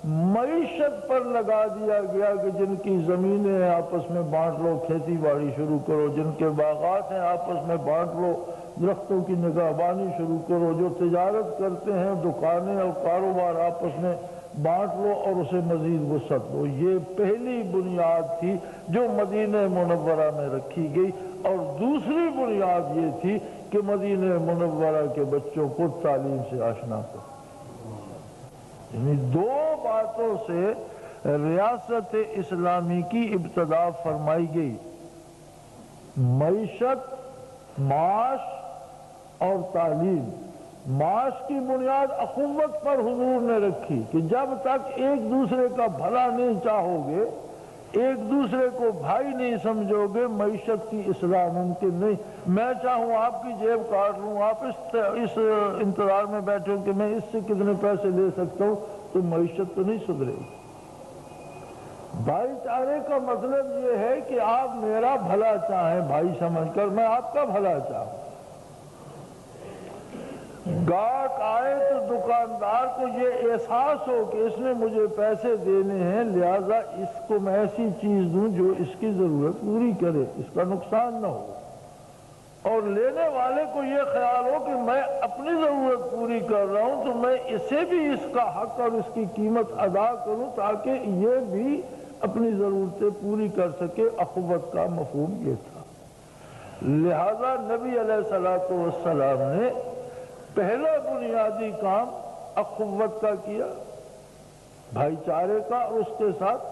Speaker 1: معیشت پر لگا دیا گیا کہ جن کی زمینیں ہیں آپس میں بانٹ لو، کھیتی باڑی شروع کرو، جن کے باغات ہیں آپس میں بانٹ لو، درختوں کی نگہبانی شروع کرو، جو تجارت کرتے ہیں دکانیں اور کاروبار آپس میں بانٹ لو اور اسے مزید وسعت دو۔ یہ پہلی بنیاد تھی جو مدینہ منورہ میں رکھی گئی، اور دوسری بنیاد یہ تھی کہ مدینہ منورہ کے بچوں کو تعلیم سے آشنا کرو۔ یعنی دو باتوں سے ریاست اسلامی کی ابتدا فرمائی گئی، معیشت، معاش اور تعلیم۔ معاش کی بنیاد اخوت پر حضور نے رکھی کہ جب تک ایک دوسرے کا بھلا نہیں چاہو گے، ایک دوسرے کو بھائی نہیں سمجھو گے، معیشت کی اصلاح ممکن نہیں۔ میں چاہوں آپ کی جیب کاٹ لوں، آپ اس انتظار میں بیٹھے ہوں کہ میں اس سے کتنے پیسے لے سکتا ہوں، تو معیشت تو نہیں سدھرے گی۔ بھائی چارے کا مطلب یہ ہے کہ آپ میرا بھلا چاہیں بھائی سمجھ کر، میں آپ کا بھلا چاہوں۔ گاہک آئے تو دکاندار کو یہ احساس ہو کہ اس نے مجھے پیسے دینے ہیں، لہذا اس کو میں ایسی چیز دوں جو اس کی ضرورت پوری کرے، اس کا نقصان نہ ہو، اور لینے والے کو یہ خیال ہو کہ میں اپنی ضرورت پوری کر رہا ہوں تو میں اسے بھی اس کا حق اور اس کی قیمت ادا کروں تاکہ یہ بھی اپنی ضرورتیں پوری کر سکے۔ اخوت کا مفہوم یہ تھا۔ لہذا نبی علیہ الصلوۃ والسلام نے پہلا بنیادی کام اخوت کا کیا، بھائی چارے کا، اور اس کے ساتھ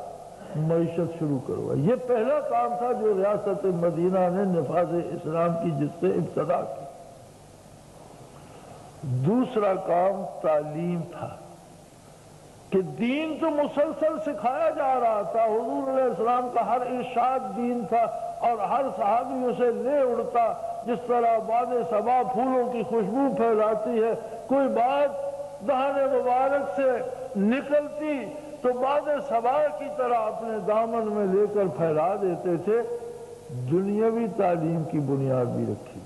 Speaker 1: معیشت شروع کروا۔ یہ پہلا کام تھا جو ریاست مدینہ نے نفاذ اسلام کی جس سے ابتدا کی۔ دوسرا کام تعلیم تھا کہ دین تو مسلسل سکھایا جا رہا تھا، حضور علیہ السلام کا ہر ارشاد دین تھا اور ہر صحابی اسے لے اڑتا، جس طرح باد صبا پھولوں کی خوشبو پھیلاتی ہے، کوئی بات دہان مبارک سے نکلتی تو باد صبا کی طرح اپنے دامن میں لے کر پھیلا دیتے تھے۔ دنیاوی تعلیم کی بنیاد بھی رکھی،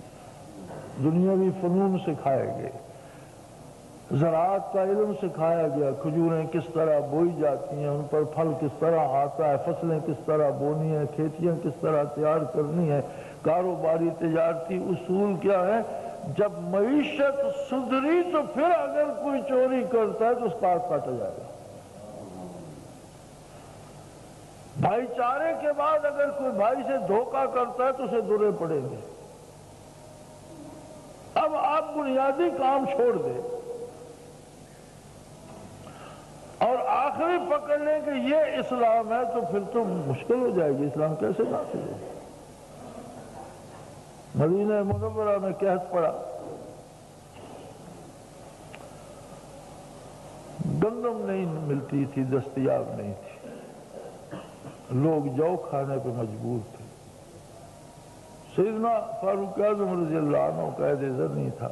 Speaker 1: دنیاوی فنون سکھائے گئے، زراعت کا علم سکھایا گیا، کھجوریں کس طرح بوئی جاتی ہیں، ان پر پھل کس طرح آتا ہے، فصلیں کس طرح بونی ہیں، کھیتیاں کس طرح تیار کرنی ہیں، کاروباری تجارتی اصول کیا ہے؟ جب معیشت سدھری تو پھر اگر کوئی چوری کرتا ہے تو اس کا ہاتھ کاٹا جائے گا۔ بھائی چارے کے بعد اگر کوئی بھائی سے دھوکہ کرتا ہے تو اسے درے پڑیں گے۔ اب آپ بنیادی کام چھوڑ دیں اور آخری پکڑ لیں کہ یہ اسلام ہے تو پھر تو مشکل ہو جائے گی، اسلام کیسے نافذ ہے؟ مدینہ منورہ میں قحط پڑا، گندم نہیں ملتی تھی، دستیاب نہیں تھی، لوگ جو کھانے پہ مجبور تھے۔ سیدنا فاروق اعظم رضی اللہ عنہ قائد نہیں تھا،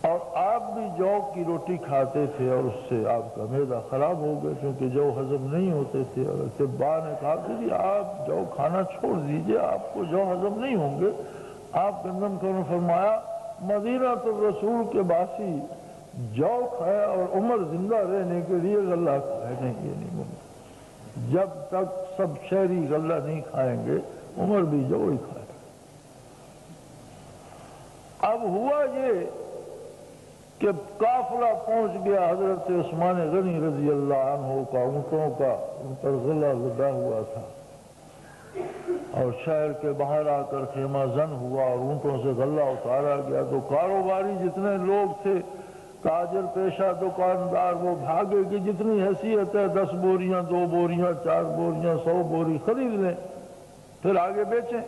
Speaker 1: اور آپ بھی جو کی روٹی کھاتے تھے اور اس سے آپ کا معدہ خراب ہو گیا، کیونکہ جو ہضم نہیں ہوتے تھے۔ اور طباء نے کہا کہ جی آپ جو کھانا چھوڑ دیجئے، آپ کو جو ہضم نہیں ہوں گے، آپ گندم کھانا۔ فرمایا مدینہ تو رسول کے باسی جو کھائے اور عمر زندہ رہنے کے لیے غلہ کھائے، نہیں یہ نہیں ممکن۔ جب تک سب شہری غلہ نہیں کھائیں گے عمر بھی جو ہی کھائے۔ اب ہوا یہ کہ قافلہ پہنچ گیا حضرت عثمان غنی رضی اللہ عنہ کا، اونٹوں کا، ان پر غلہ لدا ہوا تھا، اور شہر کے باہر آ کر خیمہ زن ہوا اور اونٹوں سے غلہ اتارا گیا۔ تو کاروباری جتنے لوگ تھے، تاجر پیشہ دکاندار، وہ بھاگے کہ جتنی حیثیت ہے 10 بوریاں، 2 بوریاں، 4 بوریاں، 100 بوری خرید لیں، پھر آگے بیچیں۔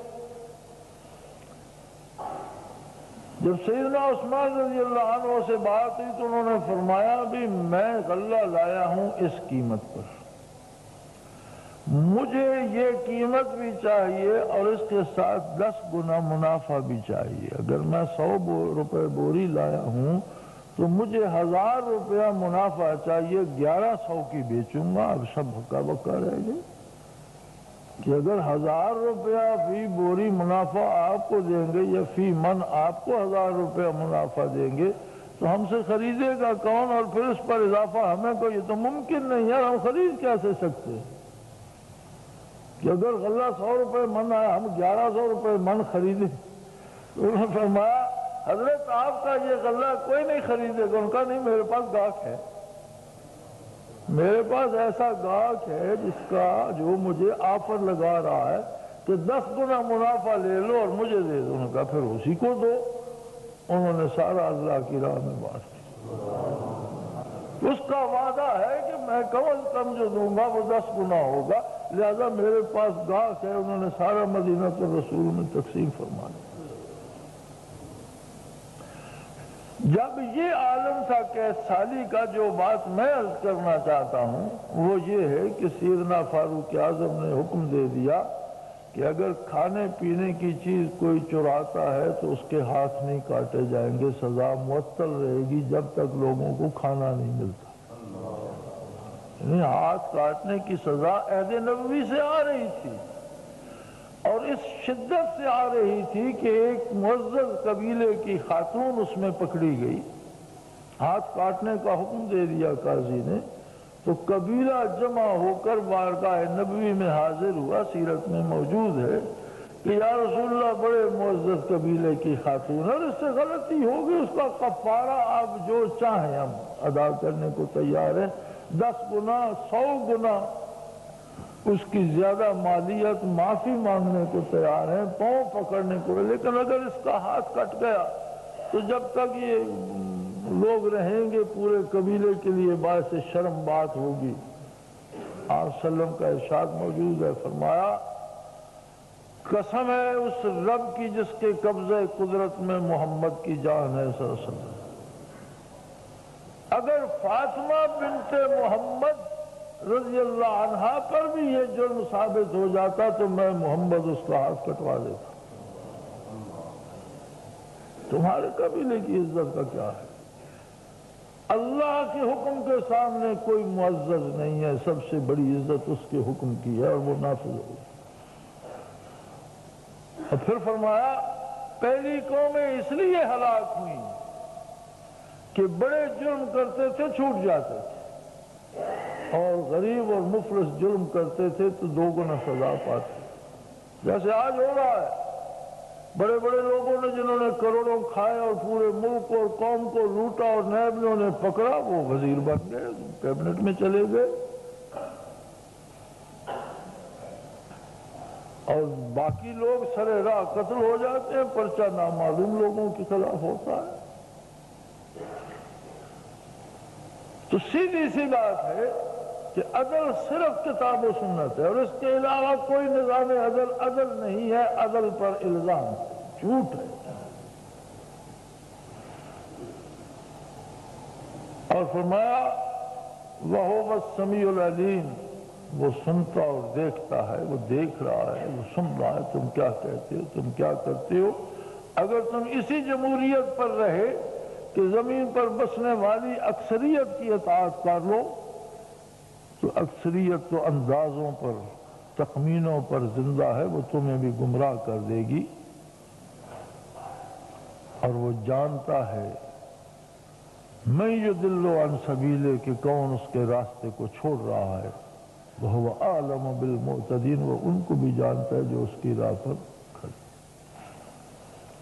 Speaker 1: جب سیدنا عثمان رضی اللہ عنہ سے بات ہوئی تو انہوں نے فرمایا بھی میں غلہ لایا ہوں اس قیمت پر، مجھے یہ قیمت بھی چاہیے اور اس کے ساتھ 10 گنا منافع بھی چاہیے۔ اگر میں 100 روپے بوری لایا ہوں تو مجھے 1000 روپیہ منافع چاہیے، 1100 کی بیچوں گا۔ اب سب ہکا بکا رہ گئے کہ اگر 1000 روپیہ فی بوری منافع آپ کو دیں گے یا فی من آپ کو 1000 روپیہ منافع دیں گے تو ہم سے خریدے گا کون؟ اور پھر اس پر اضافہ ہمیں کو، یہ تو ممکن نہیں ہے، ہم خرید کیسے سکتے ہیں کہ اگر غلہ 100 روپے من آیا ہم 1100 روپے من خریدیں؟ تو انہوں نے فرمایا حضرت آپ کا یہ غلہ کوئی نہیں خریدے گا۔ ان کا نہیں، میرے پاس گاہک ہے، میرے پاس ایسا گاہک ہے جس کا جو مجھے آفر لگا رہا ہے کہ 10 گنا منافع لے لو اور مجھے دے دو۔ انہوں نے کہا پھر اسی کو دو۔ انہوں نے سارا اللہ کی راہ میں بانٹ دیا۔ اس کا وعدہ ہے کہ میں کم از کم جو دوں گا وہ 10 گنا ہوگا، لہذا میرے پاس گاہک ہے۔ انہوں نے سارا مدینہ رسول میں تقسیم فرما دیا۔ جب یہ عالم تھا قحط سالی کا، جو بات میں عرض کرنا چاہتا ہوں وہ یہ ہے کہ سیدنا فاروق اعظم نے حکم دے دیا کہ اگر کھانے پینے کی چیز کوئی چراتا ہے تو اس کے ہاتھ نہیں کاٹے جائیں گے، سزا معطل رہے گی جب تک لوگوں کو کھانا نہیں ملتا۔ یعنی ہاتھ کاٹنے کی سزا عہد نبوی سے آ رہی تھی، اور اس شدت سے آ رہی تھی کہ ایک معزز قبیلے کی خاتون اس میں پکڑی گئی، ہاتھ کاٹنے کا حکم دے دیا قاضی نے، تو قبیلہ جمع ہو کر بارگاہ نبوی میں حاضر ہوا۔ سیرت میں موجود ہے کہ یا رسول اللہ بڑے معزز قبیلے کی خاتون، اور اس سے غلطی ہوگی، اس کا کفارہ آپ جو چاہیں ہم ادا کرنے کو تیار ہیں، 10 گنا، 100 گنا اس کی زیادہ مالیت، معافی مانگنے کو تیار ہیں، پاؤں پکڑنے کو۔ لیکن اگر اس کا ہاتھ کٹ گیا تو جب تک یہ لوگ رہیں گے پورے قبیلے کے لیے باعث شرم بات ہوگی۔ آپ صلی اللہ علیہ وسلم کا ارشاد موجود ہے، فرمایا قسم ہے اس رب کی جس کے قبضہ قدرت میں محمد کی جان ہے صلی اللہ علیہ وسلم، اگر فاطمہ بنت محمد رضی اللہ عنہا پر بھی یہ جرم ثابت ہو جاتا تو میں محمد اس کا ہاتھ کٹوا دیتا۔ تمہارے قبیلے کی عزت کا کیا ہے؟ اللہ کے حکم کے سامنے کوئی معزز نہیں ہے، سب سے بڑی عزت اس کے حکم کی ہے اور وہ نافذ ہوگی۔ اور پھر فرمایا پہلی قومیں اس لیے ہلاک ہوئی کہ بڑے جرم کرتے تھے چھوٹ جاتے تھے، اور غریب اور مفلس جرم کرتے تھے تو 2 گنا سزا پاتے۔ جیسے آج ہو رہا ہے، بڑے بڑے لوگوں نے جنہوں نے کروڑوں کھائے اور پورے ملک اور قوم کو لوٹا اور نیبیوں نے پکڑا، وہ وزیر بن گئے، کیبنٹ میں چلے گئے، اور باقی لوگ سرے راہ قتل ہو جاتے ہیں، پرچہ نامعلوم لوگوں کے خلاف ہوتا ہے۔ تو سیدھی سی بات ہے کہ عدل صرف کتاب و سنت ہے، اور اس کے علاوہ کوئی نظام عدل عدل نہیں ہے، عدل پر الزام جھوٹ ہے۔ اور فرمایا وَهُوَ السَّمِيعُ الْعَلِيمُ، وہ سنتا اور دیکھتا ہے، وہ دیکھ رہا ہے، وہ سن رہا ہے تم کیا کہتے ہو، تم کیا کرتے ہو۔ اگر تم اسی جمہوریت پر رہے کہ زمین پر بسنے والی اکثریت کی اطاعت کر لو، تو اکثریت تو اندازوں پر، تخمینوں پر زندہ ہے، وہ تمہیں بھی گمراہ کر دے گی، اور وہ جانتا ہے من یضل عن سبیلہ، کہ کون اس کے راستے کو چھوڑ رہا ہے، وہو اعلم بالمعتدین، وہ ان کو بھی جانتا ہے جو اس کی راہ پر کھڑے۔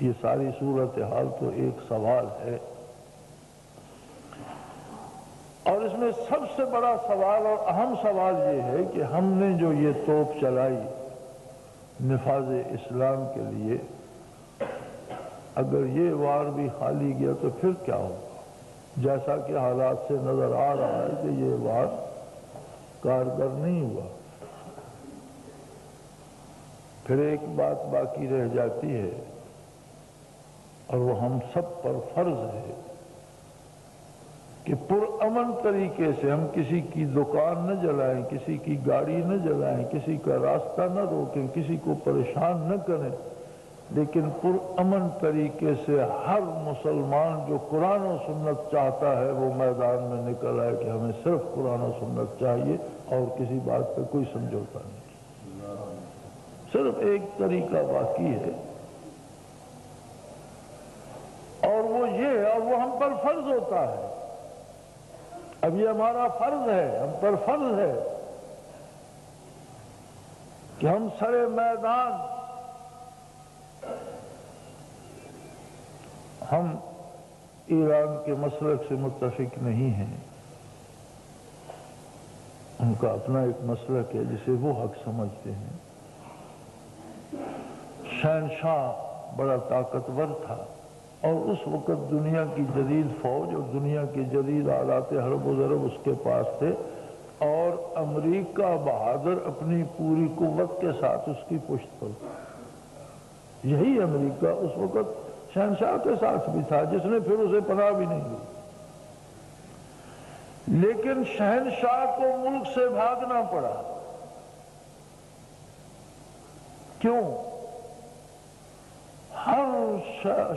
Speaker 1: یہ ساری صورتحال تو ایک سوال ہے، اور اس میں سب سے بڑا سوال اور اہم سوال یہ ہے کہ ہم نے جو یہ توپ چلائی نفاذ اسلام کے لیے، اگر یہ وار بھی خالی گیا تو پھر کیا ہوگا؟ جیسا کہ حالات سے نظر آ رہا ہے کہ یہ وار کارگر نہیں ہوا۔ پھر ایک بات باقی رہ جاتی ہے، اور وہ ہم سب پر فرض ہے کہ پرامن طریقے سے ہم کسی کی دکان نہ جلائیں، کسی کی گاڑی نہ جلائیں، کسی کا راستہ نہ روکیں، کسی کو پریشان نہ کریں، لیکن پرامن طریقے سے ہر مسلمان جو قرآن و سنت چاہتا ہے وہ میدان میں نکل آئے کہ ہمیں صرف قرآن و سنت چاہیے اور کسی بات پہ کوئی سمجھوتا نہیں۔ صرف ایک طریقہ باقی ہے، اور وہ یہ ہے، اور وہ ہم پر فرض ہوتا ہے۔ اب یہ ہمارا فرض ہے، ہم پر فرض ہے کہ ہم سرے میدان، ہم ایران کے مسلک سے متفق نہیں ہیں، ان کا اپنا ایک مسلک ہے جسے وہ حق سمجھتے ہیں۔ شہنشاہ بڑا طاقتور تھا، اور اس وقت دنیا کی جدید فوج اور دنیا کے جدید آلات حرب و ضرب اس کے پاس تھے، اور امریکہ بہادر اپنی پوری قوت کے ساتھ اس کی پشت پر تھا۔ یہی امریکہ اس وقت شہنشاہ کے ساتھ بھی تھا، جس نے پھر اسے پناہ بھی نہیں دی، لیکن شہنشاہ کو ملک سے بھاگنا پڑا۔ کیوں؟ ہر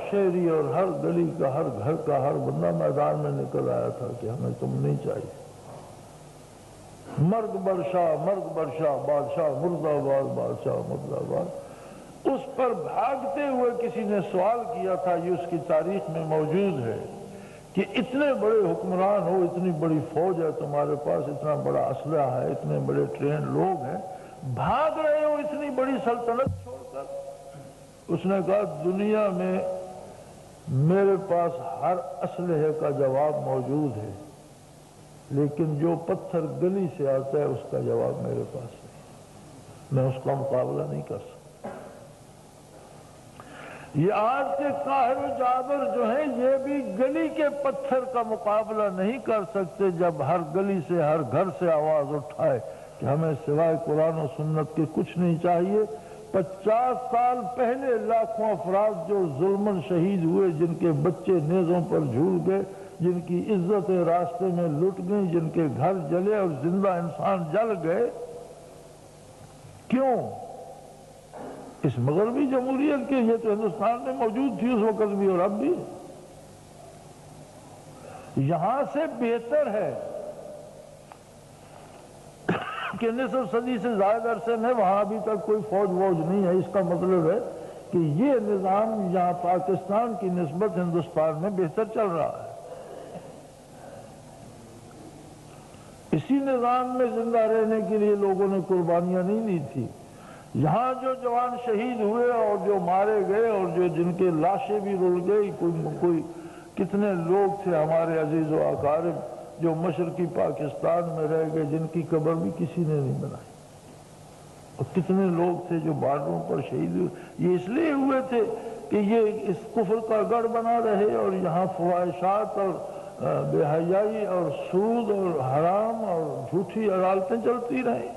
Speaker 1: شہری اور ہر گلی کا، ہر گھر کا ہر بندہ میدان میں نکل آیا تھا کہ ہمیں تم نہیں چاہیے۔ مرگ برشاہ، مرگ برشاہ، بادشاہ مرد آباد، بادشاہ مرد آباد۔ اس پر بھاگتے ہوئے کسی نے سوال کیا تھا، یہ اس کی تاریخ میں موجود ہے، کہ اتنے بڑے حکمران ہو، اتنی بڑی فوج ہے تمہارے پاس، اتنا بڑا اسلحہ ہے، اتنے بڑے ٹرین لوگ ہیں، بھاگ رہے ہو اتنی بڑی سلطنت چھوڑ کر؟ اس نے کہا دنیا میں میرے پاس ہر اسلحے کا جواب موجود ہے، لیکن جو پتھر گلی سے آتا ہے اس کا جواب میرے پاس نہیں، میں اس کا مقابلہ نہیں کر سکتا۔ یہ آج کے قاہر و جابر جو ہیں، یہ بھی گلی کے پتھر کا مقابلہ نہیں کر سکتے جب ہر گلی سے، ہر گھر سے آواز اٹھائے کہ ہمیں سوائے قرآن و سنت کے کچھ نہیں چاہیے۔ 50 سال پہلے لاکھوں افراد جو ظلماً شہید ہوئے، جن کے بچے نیزوں پر جھول گئے، جن کی عزتیں راستے میں لٹ گئیں، جن کے گھر جلے اور زندہ انسان جل گئے، کیوں؟ اس مغربی جمہوریت کے، یہ تو ہندوستان میں موجود تھی اس وقت بھی اور اب بھی، یہاں سے بہتر ہے کہ نصف صدی سے زائد عرصے میں وہاں ابھی تک کوئی فوج ووج نہیں ہے۔ اس کا مطلب ہے کہ یہ نظام یہاں پاکستان کی نسبت ہندوستان میں بہتر چل رہا ہے۔ اسی نظام میں زندہ رہنے کے لیے لوگوں نے قربانیاں نہیں دی تھی۔ یہاں جو جوان شہید ہوئے اور جو مارے گئے اور جو جن کے لاشیں بھی رل گئی، کوئی کتنے لوگ تھے ہمارے عزیز و اقارب جو مشرقی پاکستان میں رہ گئے، جن کی قبر بھی کسی نے نہیں بنائی، اور کتنے لوگ تھے جو بارڈروں پر شہید ہوئے۔ یہ اس لیے ہوئے تھے کہ یہ اس کفر کا گڑھ بنا رہے اور یہاں فواہشات اور بے حیائی اور سود اور حرام اور جھوٹی عدالتیں چلتی رہیں۔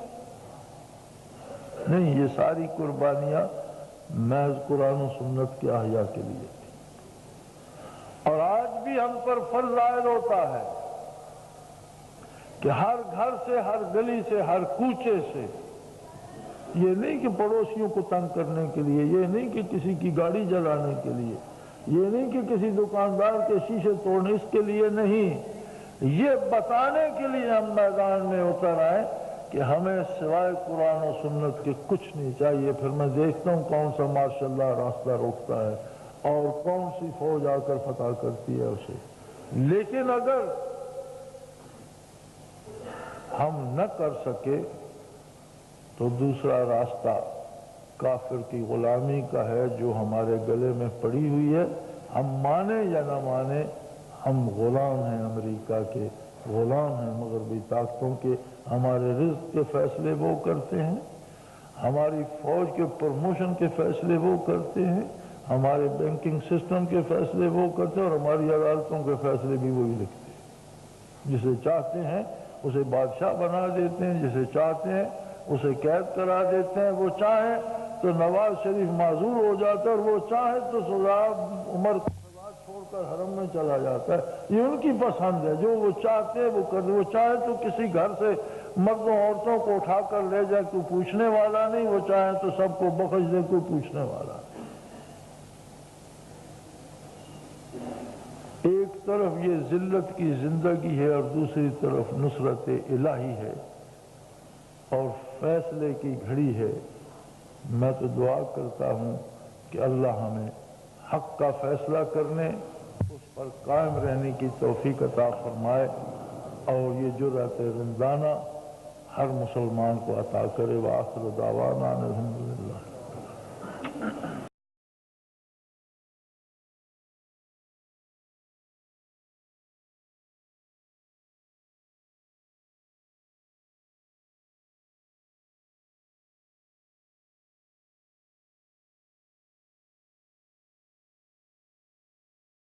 Speaker 1: نہیں، یہ ساری قربانیاں محض قرآن و سنت کے احیاء کے لیے تھی۔ اور آج بھی ہم پر فرض عائد ہوتا ہے کہ ہر گھر سے، ہر گلی سے، ہر کوچے سے، یہ نہیں کہ پڑوسیوں کو تنگ کرنے کے لیے، یہ نہیں کہ کسی کی گاڑی جلانے کے لیے، یہ نہیں کہ کسی دکاندار کے شیشے توڑنے، اس کے لیے نہیں، یہ بتانے کے لیے ہم میدان میں اتر آئے کہ ہمیں سوائے قرآن و سنت کے کچھ نہیں چاہیے۔ پھر میں دیکھتا ہوں کون سا ماشاءاللہ راستہ روکتا ہے اور کون سی فوج آ کر فتح کرتی ہے اسے۔ لیکن اگر ہم نہ کر سکے تو دوسرا راستہ کافر کی غلامی کا ہے جو ہمارے گلے میں پڑی ہوئی ہے۔ ہم مانے یا نہ مانے، ہم غلام ہیں امریکہ کے، غلام ہیں مغربی طاقتوں کے۔ ہمارے رزق کے فیصلے وہ کرتے ہیں، ہماری فوج کے پروموشن کے فیصلے وہ کرتے ہیں، ہمارے بینکنگ سسٹم کے فیصلے وہ کرتے ہیں، اور ہماری عدالتوں کے فیصلے بھی وہی لکھتے ہیں۔ جسے چاہتے ہیں اسے بادشاہ بنا دیتے ہیں، جسے چاہتے ہیں اسے قید کرا دیتے ہیں، وہ چاہیں تو نواز شریف معذور ہو جاتا ہے، اور وہ چاہے تو سزا عمر کو سزا چھوڑ کر حرم میں چلا جاتا ہے۔ یہ ان کی پسند ہے، جو وہ چاہتے ہیں وہ کرتے۔ وہ چاہے تو کسی گھر سے مردوں عورتوں کو اٹھا کر لے جائے، کوئی پوچھنے والا نہیں، وہ چاہے تو سب کو بخش دے، کوئی پوچھنے والا نہیں۔ ایک طرف یہ ذلت کی زندگی ہے اور دوسری طرف نصرت الہی ہے اور فیصلے کی گھڑی ہے۔ میں تو دعا کرتا ہوں کہ اللہ ہمیں حق کا فیصلہ کرنے، اس پر قائم رہنے کی توفیق عطا فرمائے، اور یہ جرأت رندانہ ہر مسلمان کو عطا کرے۔ وآخر دعوانا الحمدللہ۔